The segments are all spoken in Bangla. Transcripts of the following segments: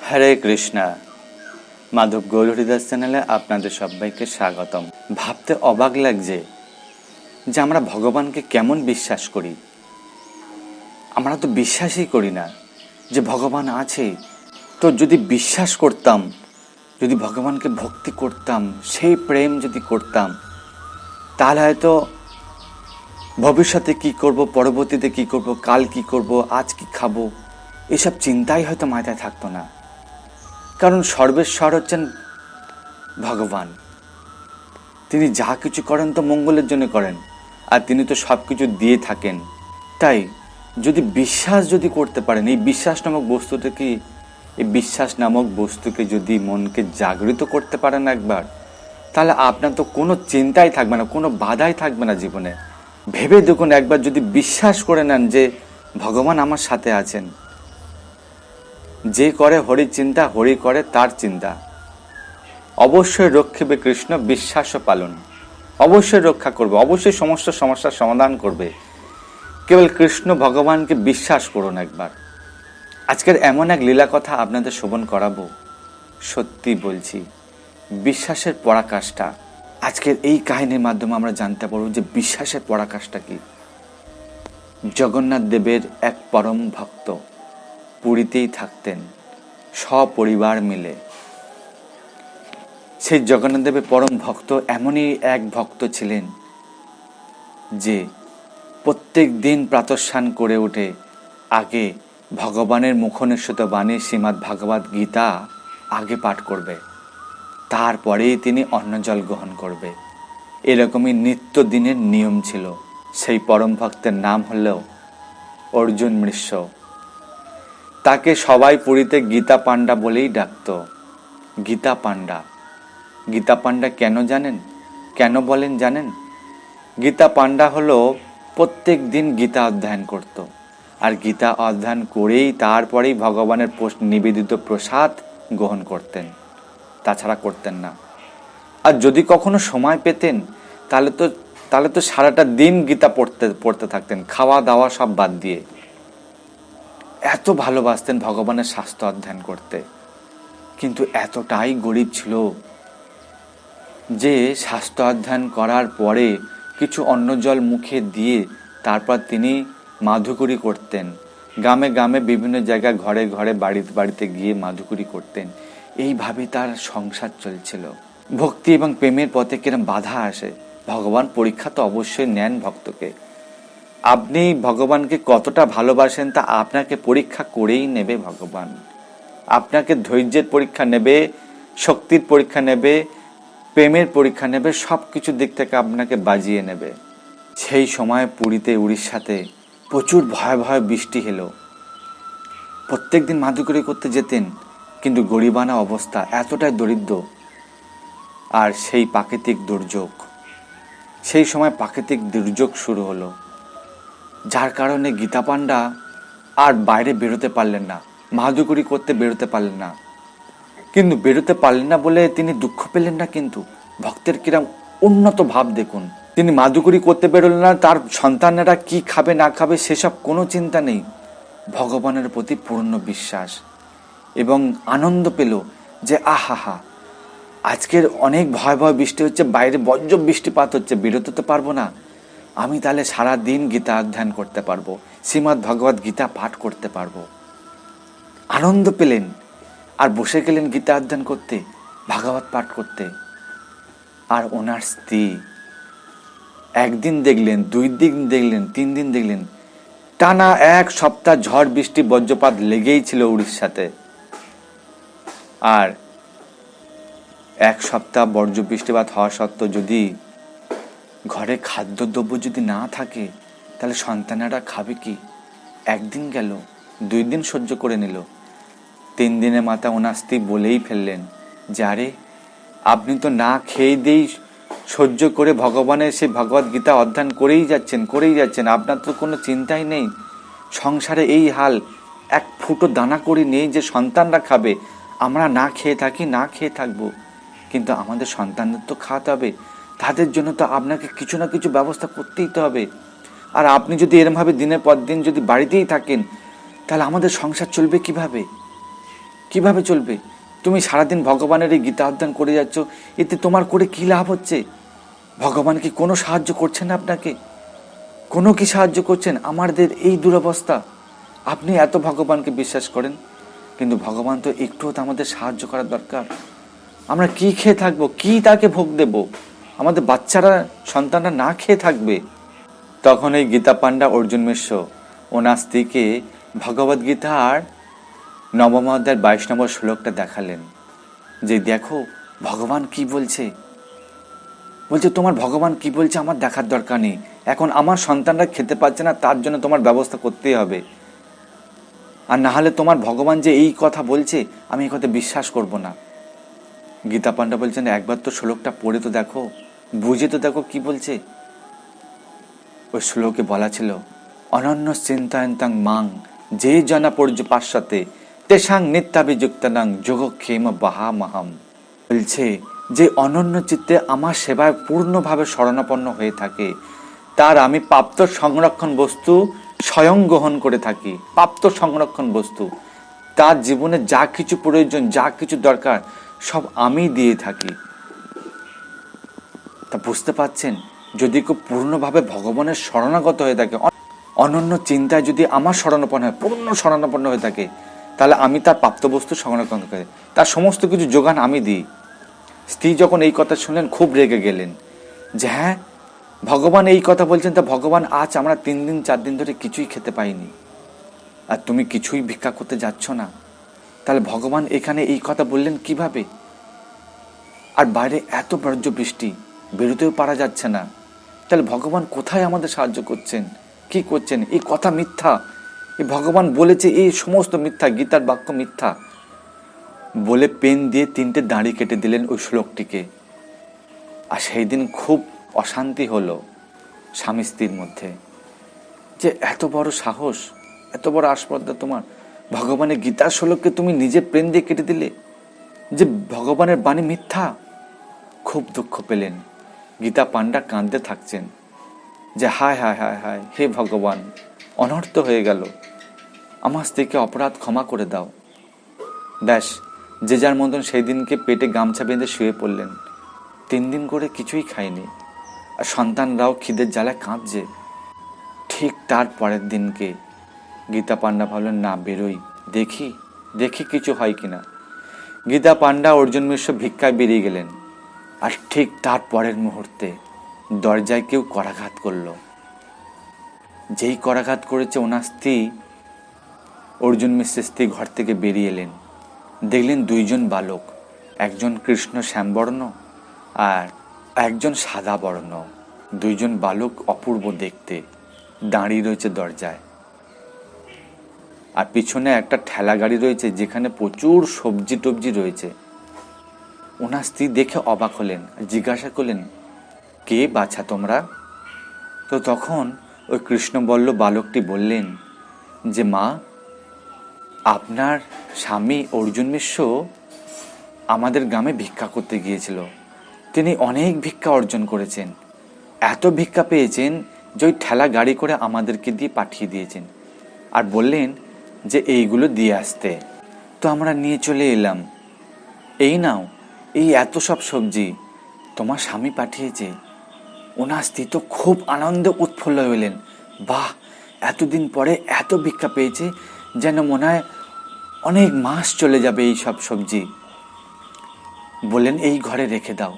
হরে কৃষ্ণা। মাধব গৌর হরিদাস চ্যানেলে আপনাদের সবাইকে স্বাগতম। ভাবতে অবাক লাগছে যে আমরা ভগবানকে কেমন বিশ্বাস করি। আমরা তো বিশ্বাসই করি না যে ভগবান আছে। তো যদি বিশ্বাস করতাম, যদি ভগবানকে ভক্তি করতাম, সেই প্রেম যদি করতাম, তাহলে হয়তো ভবিষ্যতে কি করব, পরবর্তীতে কি করব, কাল কি করব, আজ কি খাবো, এসব চিন্তাই হয়তো মাথায় থাকতো না। কারণ সর্বেশ্বর হচ্ছেন ভগবান। তিনি যা কিছু করেন তো মঙ্গলের জন্য করেন, আর তিনি তো সব কিছু দিয়ে থাকেন। তাই যদি বিশ্বাস যদি করতে পারেন, এই বিশ্বাস নামক বস্তুকে যদি মনকে জাগরিত করতে পারেন একবার, তাহলে আপনার তো কোনো চিন্তাই থাকবে না, কোনো বাধাই থাকবে না জীবনে। ভেবে দেখুন একবার, যদি বিশ্বাস করে নেন যে ভগবান আমার সাথে আছেন। যে করে হরি চিন্তা, হরি করে তার চিন্তা। অবশ্যই রক্ষিবে কৃষ্ণ বিশ্বাস পালন। অবশ্যই রক্ষা করবে, অবশ্যই সমস্ত সমস্যার সমাধান করবে। কেবল কৃষ্ণ ভগবানকে বিশ্বাস করুন একবার। আজকের এমন এক লীলা কথা আপনাদের শ্রবণ করাবো, সত্যি বলছি, বিশ্বাসের পরাকাষ্ঠা। আজকের এই কাহিনীর মাধ্যমে আমরা জানতে পারবো যে বিশ্বাসের পরাকাষ্ঠা কি। জগন্নাথ দেবের এক পরম ভক্ত পুরীতেই থাকতেন সপরিবার মিলে। সেই জগন্নাথ দেবের পরম ভক্ত এমনই এক ভক্ত ছিলেন যে প্রত্যেক দিন প্রাতঃস্নান করে উঠে আগে ভগবানের মুখনিঃসৃত বাণী শ্রীমদ্ ভাগবত গীতা আগে পাঠ করবে, তারপরেই তিনি অন্ন জল গ্রহণ করবে। এরকমই নিত্যদিনের নিয়ম ছিল। সেই পরম ভক্তের নাম হল অর্জুন মিশ্র। তাকে সবাই পুরীতে গীতা পান্ডা বলেই ডাকত। গীতা পান্ডা। গীতা পান্ডা কেন জানেন, কেন বলেন জানেন? গীতা পান্ডা হলো প্রত্যেক দিন গীতা অধ্যয়ন করত, আর গীতা অধ্যয়ন করেই তারপরেই ভগবানের নিবেদিত প্রসাদ গ্রহণ করতেন, তাছাড়া করতেন না। আর যদি কখনো সময় পেতেন তাহলে তো সারাটা দিন গীতা পড়তে থাকতেন, খাওয়া দাওয়া সব বাদ দিয়ে। এত ভালোবাসতেন ভগবানের শাস্ত্র অধ্যয়ন করতে। কিন্তু এতটাই গরিব ছিল যে শাস্ত্র অধ্যয়ন করার পরে কিছু অন্ন জল মুখে দিয়ে তারপর তিনি মাধুকরী করতেন। গ্রামে গ্রামে বিভিন্ন জায়গায় ঘরে ঘরে বাড়িতে গিয়ে মাধুকরী করতেন। এইভাবে তার সংসার চলছিল। ভক্তি এবং প্রেমের পথে কিরম বাধা আসে। ভগবান পরীক্ষা তো অবশ্যই নেন ভক্তকে। আপনি ভগবানকে কতটা ভালোবাসেন তা আপনাকে পরীক্ষা করেই নেবে ভগবান। আপনাকে ধৈর্যের পরীক্ষা নেবে, শক্তির পরীক্ষা নেবে, প্রেমের পরীক্ষা নেবে, সব কিছু দিক থেকে আপনাকে বাজিয়ে নেবে। সেই সময় পুরীতে, উড়িষ্যাতে প্রচুর ভয়াবহ বৃষ্টি হলো। প্রত্যেক দিন মাধুকরী করতে যেতেন, কিন্তু গরিবানা অবস্থা, এতটাই দরিদ্র। আর সেই প্রাকৃতিক দুর্যোগ, সেই সময় প্রাকৃতিক দুর্যোগ শুরু হলো, যার কারণে গীতা পান্ডা আর বাইরে বেরোতে পারলেন না, মাধুকরী করতে বেরোতে পারলেন না। কিন্তু বেরোতে পারলেন না বলে তিনি দুঃখ পেলেন না। কিন্তু ভক্তের কিরম উন্নত ভাব দেখুন। তিনি মাধুকরী করতে বেরোলেন না, তার সন্তানেরা কি খাবে না খাবে সেসব কোনো চিন্তা নেই। ভগবানের প্রতি পূর্ণ বিশ্বাস এবং আনন্দ পেল যে আহা, আজকের অনেক ভয়াবহ বৃষ্টি হচ্ছে, বাইরে বজ্র বৃষ্টিপাত হচ্ছে, বেরোতে তো পারবো না। আমি তাহলে সারা দিন গীতা অধ্যয়ন করতে পারবো, শ্রীমদ্ ভগবত গীতা পাঠ করতে পারবো। আনন্দ পেলেন আর বসে গেলেন গীতা অধ্যয়ন করতে, ভাগবত পাঠ করতে। আর ওনার স্ত্রী একদিন দেখলেন, 2 দিন দেখলেন, 3 দিন দেখলেন, টানা 1 সপ্তাহ ঝড় বৃষ্টি বজ্রপাত লেগেই ছিল উড়িষ্যাতে। আর 1 সপ্তাহ বজ্র বৃষ্টিপাত হওয়া সত্ত্বেও যদি ঘরে খাদ্যদ্রব্য যদি না থাকে, তাহলে সন্তানেরা খাবে কি? 1 দিন গেল, 2 দিন সহ্য করে নিল, 3 দিনের মাথা ওনার স্ত্রী বলেই ফেললেন যে আরে, আপনি তো না খেয়ে দিয়েই সহ্য করে ভগবানের সেই ভগবত গীতা অধ্যয়ন করেই যাচ্ছেন, আপনার তো কোনো চিন্তাই নেই। সংসারে এই হাল, 1 ফুটো দানা করি নেই যে সন্তানরা খাবে। আমরা না খেয়ে থাকবো, কিন্তু আমাদের সন্তানদের তো খাওয়াতে হবে, তাদের জন্য তো আপনাকে কিছু না কিছু ব্যবস্থা করতেই তো হবে। আর আপনি যদি এরমভাবে দিনের পর দিন যদি বাড়িতেই থাকেন, তাহলে আমাদের সংসার চলবে কিভাবে? কিভাবে চলবে? তুমি সারাদিন ভগবানের এই গীতা অধ্যয়ন করে যাচ্ছ, এতে তোমার করে কি লাভ হচ্ছে? ভগবান কি কোনো সাহায্য করছেন আপনাকে? কোনো কি সাহায্য করছেন? আমাদের এই দুরবস্থা, আপনি এত ভগবানকে বিশ্বাস করেন, কিন্তু ভগবান তো একটুও তো আমাদের সাহায্য করার দরকার। আমরা কি খেয়ে থাকবো, কি তাকে ভোগ দেব? আমাদের বাচ্চারা, সন্তানরা না খেয়ে থাকবে। তখন এই গীতা পান্ডা অর্জুন মিশ্র ওনার স্ত্রীকে ভগবদ্গীতার নবম অধ্যায়ের 22 নম্বর শ্লোকটা দেখালেন, যে দেখো ভগবান কি বলছে। বলছে তোমার ভগবান কি বলছে আমার দেখার দরকার নেই, এখন আমার সন্তানরা খেতে পাচ্ছে না, তার জন্য তোমার ব্যবস্থা করতেই হবে। আর না হলে তোমার ভগবান যে এই কথা বলছে, আমি এই কথা বিশ্বাস করব না। গীতা পান্ডা বলছেন একবার তো শ্লোকটা পড়ে তো দেখো, বুঝে তো দেখো কি বলছে। ওই শ্লোকে বলা ছিল, অনন্য চিন্তায়ন্তাং মাং যে জনা পর্যপাশ্চাতে তেসাং নিত্যাভিযুক্তানাং যোগক্ষেম বাহামহম। বলছে যে অনন্য চিত্তে আমার সেবায় পূর্ণভাবে শরণাপন্ন হয়ে থাকে, তার আমি প্রাপ্ত সংরক্ষণ বস্তু স্বয়ং গ্রহণ করে থাকি। প্রাপ্ত সংরক্ষণ বস্তু, তার জীবনে যা কিছু প্রয়োজন, যা কিছু দরকার, সব আমি দিয়ে থাকি। তা বুঝতে পারছেন, যদি কেউ পূর্ণভাবে ভগবানের শরণাগত হয়ে থাকে, অনন্য চিন্তায় যদি আমার শরণাপন্ন হয়, পূর্ণ শরণাপন্ন হয়ে থাকে, তাহলে আমি তার প্রাপ্তবস্তু সংরক্ষণ করি, তার সমস্ত কিছু যোগান আমি দিই। স্ত্রী যখন এই কথা শুনলেন খুব রেগে গেলেন, যে হ্যাঁ ভগবান এই কথা বলছেন, তা ভগবান আজ আমরা 3 দিন 4 দিন ধরে কিছুই খেতে পাইনি, আর তুমি কিছুই ভিক্ষা করতে যাচ্ছ না, তাহলে ভগবান এখানে এই কথা বললেন কিভাবে? আর বাইরে এত বজ্র বৃষ্টি, বেরোতেও পারা যাচ্ছে না, তাহলে ভগবান কোথায় আমাদের সাহায্য করছেন, কি করছেন? এই কথা মিথ্যা, এই ভগবান বলেছে এই সমস্ত মিথ্যা, গীতার বাক্য মিথ্যা বলে পেন দিয়ে 3টে দাড়ি কেটে দিলেন ওই শ্লোকটিকে। আর সেই দিন খুব অশান্তি হলো স্বামী স্ত্রীর মধ্যে, যে এত বড় সাহস, এত বড় আসপর্দা তোমার, ভগবানের গীতার শ্লোককে তুমি নিজে প্রেম দিয়ে কেটে দিলে, যে ভগবানের বাণী মিথ্যা। খুব দুঃখ পেলেন। গীতা পান্ডা কাঁদতে থাকছেন, যে হায় হায় হায় হায়, হে ভগবান, অনর্থ হয়ে গেল, আমার স্ত্রীকে অপরাধ ক্ষমা করে দাও। ব্যাস, যে যার মতন সেই দিনকে পেটে গামছা বেঁধে শুয়ে পড়লেন। 3 দিন করে কিছুই খায়নি, আর সন্তানরাও খিদের জ্বালায় কাঁদছে। ঠিক তার পরের দিনকে গীতা পান্ডা ভাবলেন না, বেরোই, দেখি দেখি কিছু হয় কিনা। গীতা পান্ডা অর্জুন মিশ্র ভিক্ষায় বেরিয়ে গেলেন, আর ঠিক তার পরের মুহূর্তে দরজায় কেউ করাঘাত করলো। যেই করাঘাত করেছে ওনার স্ত্রী, অর্জুন মিশ্রের স্ত্রী ঘর থেকে বেরিয়ে এলেন, দেখলেন 2 জন বালক, একজন কৃষ্ণ শ্যামবর্ণ আর একজন সাদা বর্ণ। 2 জন বালক অপূর্ব দেখতে দাঁড়িয়ে রয়েছে দরজায়, আর পিছনে একটা ঠেলা গাড়ি রয়েছে যেখানে প্রচুর সবজি টবজি রয়েছে। ওনার স্ত্রী দেখে অবাক হলেন, জিজ্ঞাসা করলেন, কে বাছা তোমরা? তো তখন ওই কৃষ্ণবল্ল বালকটি বললেন যে মা, আপনার স্বামী অর্জুন মিশ্র আমাদের গ্রামে ভিক্ষা করতে গিয়েছিল, তিনি অনেক ভিক্ষা অর্জন করেছেন, এত ভিক্ষা পেয়েছেন যে ওই ঠেলা গাড়ি করে আমাদেরকে দিয়ে পাঠিয়ে দিয়েছেন, আর বললেন যে এইগুলো দিয়ে আসতে। তো আমরা নিয়ে চলে এলাম, এই নাও, এই এত সব সবজি তোমার স্বামী পাঠিয়েছে। ওনার স্ত্রী তো খুব আনন্দে উৎফুল্ল হলেন, বাহ, এতদিন পরে এত ভিক্ষা পেয়েছে, যেন মনে হয় অনেক মাস চলে যাবে এই সব সবজি। বললেন এই ঘরে রেখে দাও।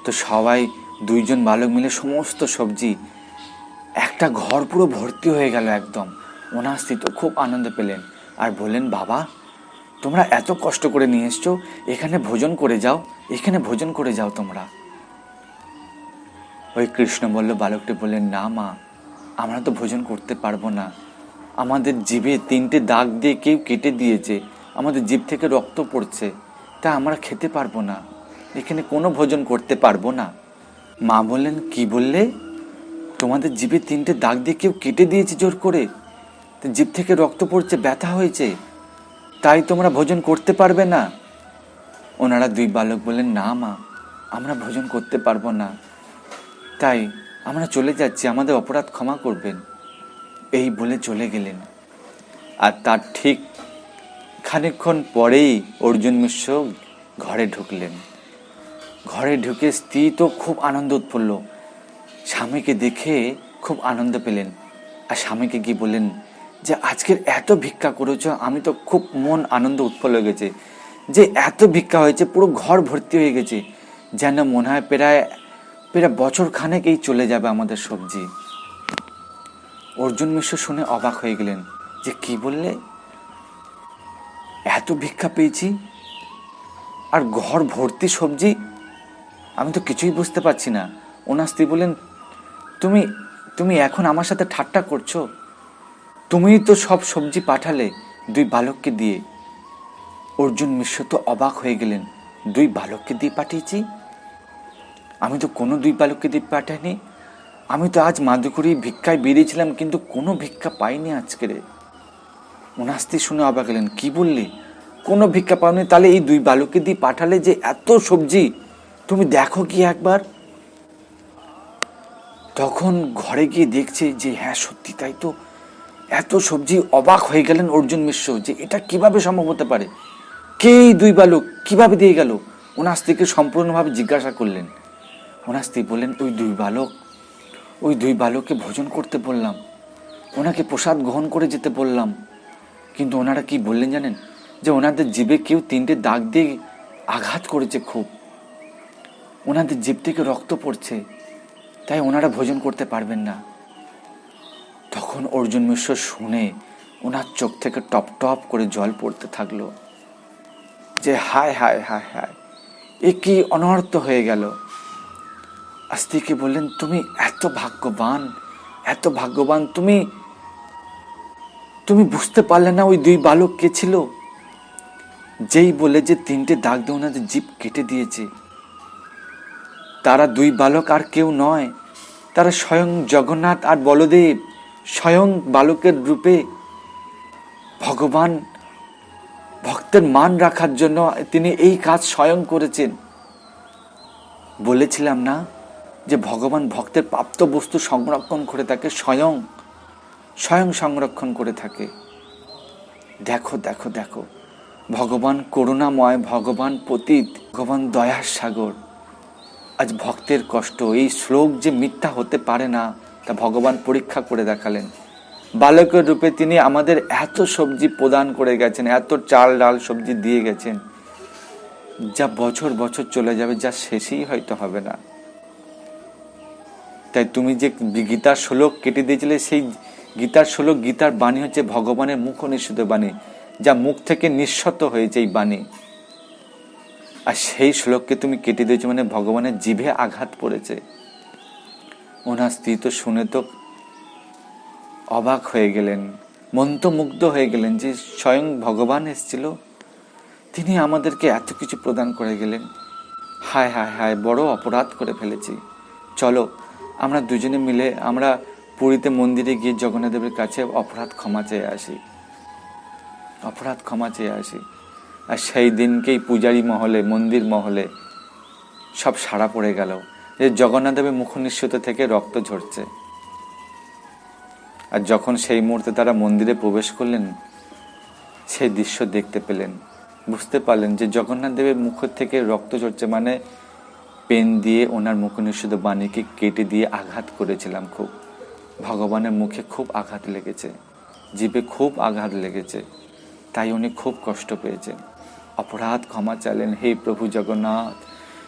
তো সবাই 2 জন বালক মিলে সমস্ত সবজি, একটা ঘর পুরো ভর্তি হয়ে গেল একদম। ওনার স্ত্রী তো খুব আনন্দ পেলেন, আর বললেন বাবা, তোমরা এত কষ্ট করে নিয়ে এসছো, এখানে ভোজন করে যাও, এখানে ভোজন করে যাও তোমরা। ওই কৃষ্ণ বলল বালকটি বললেন, না মা, আমরা তো ভোজন করতে পারবো না, আমাদের জিভে 3টে দাগ দিয়ে কেউ কেটে দিয়েছে, আমাদের জিভ থেকে রক্ত পড়ছে, তা আমরা খেতে পারবো না, এখানে কোনো ভোজন করতে পারবো না। মা বললেন, কি বললে? তোমাদের জিভে 3টে দাগ দিয়ে কেউ কেটে দিয়েছে জোর করে, তো জিভ থেকে রক্ত পড়ছে, ব্যথা হয়েছে, তাই তোমরা ভোজন করতে পারবে না? ওনারা 2 বালক বললেন, না মা, আমরা ভোজন করতে পারবো না, তাই আমরা চলে যাচ্ছি, আমাদের অপরাধ ক্ষমা করবেন। এই বলে চলে গেলেন। আর তার ঠিক খানিকক্ষণ পরেই অর্জুন মিশ্র ঘরে ঢুকলেন। ঘরে ঢুকে স্ত্রী তো খুব আনন্দ উৎফুল্ল, স্বামীকে দেখে খুব আনন্দ পেলেন। আর স্বামীকে গিয়ে বললেন যে আজকের এত ভিক্ষা করেছ, আমি তো খুব মন আনন্দ উৎফুল্ল হয়ে গেছে, যে এত ভিক্ষা হয়েছে, পুরো ঘর ভর্তি হয়ে গেছে, যেন মনে হয় প্রায় বছর খানেক এই চলে যাবে আমাদের সবজি। অর্জুন মিশ্র শুনে অবাক হয়ে গেলেন যে কি বললে, এত ভিক্ষা পেয়েছি আর ঘর ভর্তি সবজি, আমি তো কিছুই বুঝতে পারছি না। ওনার স্ত্রী বললেন, তুমি তুমি এখন আমার সাথে ঠাট্টা করছো? তুমিই তো সব সবজি পাঠালে 2 বালককে দিয়ে। অর্জুন মিশ্র তো অবাক হয়ে গেলেন, 2 বালককে দিয়ে পাঠিয়েছি? আমি তো কোনো 2 বালককে দিয়ে পাঠাইনি। আমি তো আজ মাদুকুরি ভিক্ষায় বেরিয়েছিলাম, কিন্তু কোনো ভিক্ষা পাইনি আজকের। ওনার স্ত্রী শুনে অবাক হলেন, কি বললি, কোনো ভিক্ষা পাওনি? তাহলে এই 2 বালককে দিয়ে পাঠালে যে এত সবজি, তুমি দেখো কি একবার। তখন ঘরে গিয়ে দেখছে যে হ্যাঁ সত্যি তাই তো, এত সবজি। অবাক হয়ে গেলেন অর্জুন মিশ্র যে এটা কিভাবে সম্ভব হতে পারে, কে এই 2 বালক কিভাবে দিয়ে গেল। ওনার স্ত্রীকে সম্পূর্ণভাবে জিজ্ঞাসা করলেন। ওনার স্ত্রী বললেন, ওই 2 বালককে ভোজন করতে বললাম, ওনাকে প্রসাদ গ্রহণ করে যেতে বললাম, কিন্তু ওনারা কি বললেন জানেন, যে ওনাদের জিভে কেউ 3টে দাগ দিয়ে আঘাত করেছে খুব, ওনাদের জিভ থেকে রক্ত পড়ছে, তাই ওনারা ভোজন করতে পারবেন না। তখন অর্জুন মিশ্র শুনে ওনার চোখ থেকে টপ টপ করে জল পড়তে থাকলো, যে হায় হায় হায় হায়, এ কি অনর্থ হয়ে গেল। স্ত্রীকে বললেন, তুমি এত ভাগ্যবান, তুমি বুঝতে পারলে না ওই 2 বালক কে ছিল, যেই বলে যে 3টে দাগ দিয়ে ওনাদের জিভ কেটে দিয়েছে। তারা 2 বালক আর কেউ নয়, তারা স্বয়ং জগন্নাথ আর বলদেব, স্বয়ং বালকের রূপে ভগবান ভক্তের মান রাখার জন্য তিনি এই কাজ স্বয়ং করেছেন। বলেছিলাম না যে ভগবান ভক্তের প্রাপ্ত বস্তু সংরক্ষণ করে থাকে, স্বয়ং সংরক্ষণ করে থাকে। দেখো দেখো দেখো, ভগবান করুণাময়, ভগবান পতিত, ভগবান দয়ার সাগর। আজ ভক্তের কষ্ট, এই শ্লোক যে মিথ্যা হতে পারে না, তা ভগবান পরীক্ষা করে দেখালেন। বালকের রূপে তিনি আমাদের এত সবজি প্রদান করে গেছেন, এত চাল ডাল সবজি দিয়ে গেছেন, যা বছর বছর চলে যাবে, যা শেষই হয়তো হবে না। তাই তুমি যে গীতার শ্লোক কেটে দিয়েছিলে, সেই গীতার শ্লোক, গীতার বাণী হচ্ছে ভগবানের মুখ নিঃসৃত বাণী, যা মুখ থেকে নিঃসৃত হয়েছে এই বাণী। আর সেই শ্লোককে তুমি কেটে দিয়েছো মানে ভগবানের জিভে আঘাত পড়েছে। ওনার স্ত্রী তো শুনে তো অবাক হয়ে গেলেন, মন্ত্রমুগ্ধ হয়ে গেলেন, যে স্বয়ং ভগবান এসেছিল, তিনি আমাদেরকে এত কিছু প্রদান করে গেলেন। হায় হায় হায়, বড় অপরাধ করে ফেলেছি। চলো আমরা দুজনে মিলে আমরা পুরীতে মন্দিরে গিয়ে জগন্নাথ দেবের কাছে অপরাধ ক্ষমা চেয়ে আসি। আর সেই দিনকেই পূজারী মহলে, মন্দির মহলে সব সাড়া পড়ে গেল যে জগন্নাথ দেবের মুখ নিঃসৃত থেকে রক্ত ঝরছে। আর যখন সেই মুহূর্তে তারা মন্দিরে প্রবেশ করলেন, সেই দৃশ্য দেখতে পেলেন, বুঝতে পারলেন যে জগন্নাথ দেবের মুখ থেকে রক্ত ঝরছে, মানে পেন দিয়ে ওনার মুখ নিঃসৃত বাণীকে কেটে দিয়ে আঘাত করেছিলাম খুব। ভগবানের মুখে খুব আঘাত লেগেছে, জিভে খুব আঘাত লেগেছে, তাই উনি খুব কষ্ট পেয়েছেন। অপরাধ ক্ষমা চাইলেন, হে প্রভু জগন্নাথ,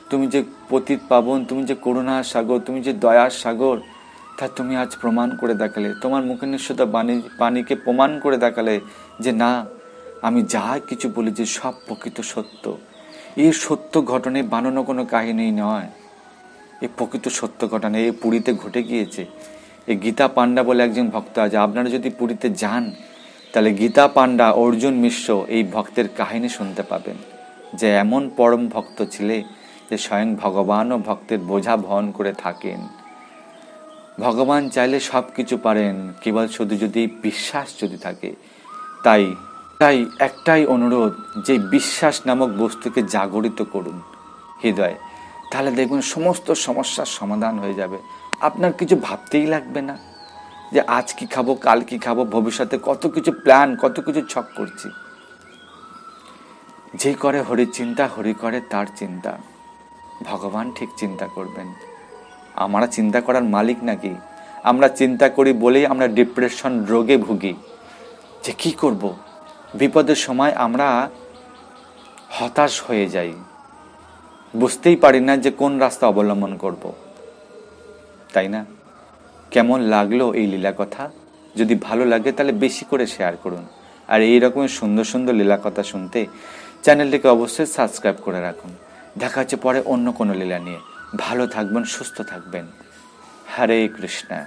তুমি যে পতিত পাবন, তুমি যে করুণার সাগর, তুমি যে দয়ার সাগর, তা তুমি আজ প্রমাণ করে দেখালে। তোমার মুখে নিঃসৃত বাণীকে প্রমাণ করে দেখালে যে না, আমি যা কিছু বলি যে সব প্রকৃত সত্য। এই সত্য ঘটনায় বানানো কোনো কাহিনী নয়, এই প্রকৃত সত্য ঘটনা, এই পুরীতে ঘটে গিয়েছে। এই গীতা পান্ডা বলে একজন ভক্ত আছে, আপনারা যদি পুরীতে যান তাহলে গীতা পান্ডা, অর্জুন মিশ্র এই ভক্তের কাহিনী শুনতে পাবেন, যে এমন পরম ভক্ত ছিলে যে স্বয়ং ভগবানও ভক্তের বোঝা বহন করে থাকেন। ভগবান চাইলে সব কিছু পারেন, কেবল শুধু যদি বিশ্বাস যদি থাকে। তাই একটাই অনুরোধ, যে বিশ্বাস নামক বস্তুকে জাগরিত করুন হৃদয়ে, তাহলে দেখবেন সমস্ত সমস্যার সমাধান হয়ে যাবে। আপনার কিছু ভাবতেই লাগবে না যে আজ কি খাবো, কাল কি খাবো, ভবিষ্যতে কত কিছু প্ল্যান, কত কিছু ছক করছি। যে করে হরির চিন্তা, হরি করে তার চিন্তা। ভগবান ঠিক চিন্তা করবেন। আমরা চিন্তা করার মালিক নাকি? আমরা চিন্তা করি বলেই আমরা ডিপ্রেশন রোগে ভুগি, যে কি করব। বিপদের সময় আমরা হতাশ হয়ে যাই, বুঝতেই পারি না যে কোন রাস্তা অবলম্বন করব, তাই না? কেমন লাগলো এই লীলা কথা? যদি ভালো লাগে তাহলে বেশি করে শেয়ার করুন। আর এই রকম সুন্দর সুন্দর লীলা কথা শুনতে চ্যানেলটিকে অবশ্যই সাবস্ক্রাইব করে রাখুন। দেখা হচ্ছে পরে অন্য কোনো লীলা নিয়ে। ভালো থাকবেন, সুস্থ থাকবেন। হরে কৃষ্ণা।